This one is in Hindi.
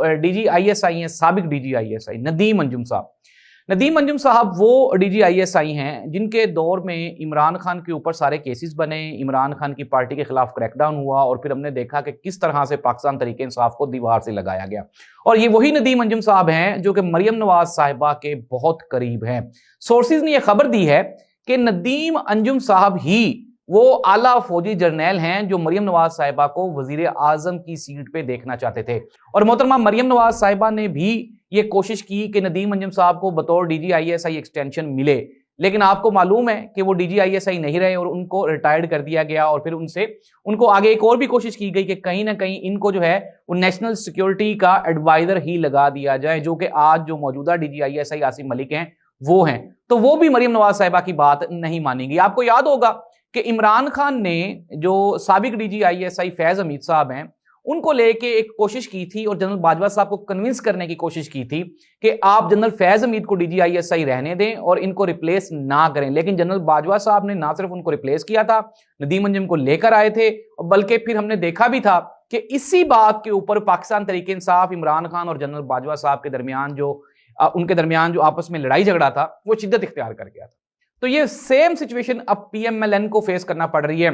डीजी आईएसआई हैं, साबिक डीजी आईएसआई नदीम अंजुम साहब। नदीम अंजुम साहब वो डीजी आईएसआई हैं जिनके दौर में इमरान खान के ऊपर सारे केसेस बने, इमरान खान की पार्टी के खिलाफ क्रैकडाउन हुआ और फिर हमने देखा कि किस तरह से पाकिस्तान तहरीक इंसाफ को दीवार से लगाया गया। और ये वही नदीम अंजुम साहब हैं जो कि मरियम नवाज साहिबा के बहुत करीब हैं। सोर्सेज ने यह खबर दी है कि नदीम अंजुम साहब ही वो आला फौजी जर्नैल हैं जो मरियम नवाज साहिबा को वजीर आजम की सीट पे देखना चाहते थे। और मोहतरमा मरियम नवाज साहिबा ने भी ये कोशिश की कि नदीम अंजुम साहब को बतौर डीजी आईएसआई एक्सटेंशन मिले, लेकिन आपको मालूम है कि वो डीजी आईएसआई नहीं रहे और उनको रिटायर्ड कर दिया गया। और फिर उनको आगे एक और भी कोशिश की गई कि कहीं ना कहीं इनको जो है वो नेशनल सिक्योरिटी का एडवाइजर ही लगा दिया जाए, जो कि आज जो मौजूदा डीजी आईएसआई आसिम मलिक हैं वो हैं। तो वो भी मरियम नवाज साहिबा की बात नहीं मानेंगी। आपको याद होगा कि इमरान खान ने जो साबिक डीजी आईएसआई फैज हमीद साहब हैं उनको लेके एक कोशिश की थी और जनरल बाजवा साहब को कन्विंस करने की कोशिश की थी कि आप जनरल फैज हमीद को डीजी आईएसआई रहने दें और इनको रिप्लेस ना करें। लेकिन जनरल बाजवा साहब ने ना सिर्फ उनको रिप्लेस किया था, नदीम अंजुम को लेकर आए थे, बल्कि फिर हमने देखा भी था कि इसी बात के ऊपर पाकिस्तान तहरीक इंसाफ, इमरान खान और जनरल बाजवा साहब के दरमियान उनके दरमियान जो आपस में लड़ाई झगड़ा था वो शिद्दत इख्तियार कर गया था। तो ये सेम सिचुएशन अब पीएमएलएन को फेस करना पड़ रही है।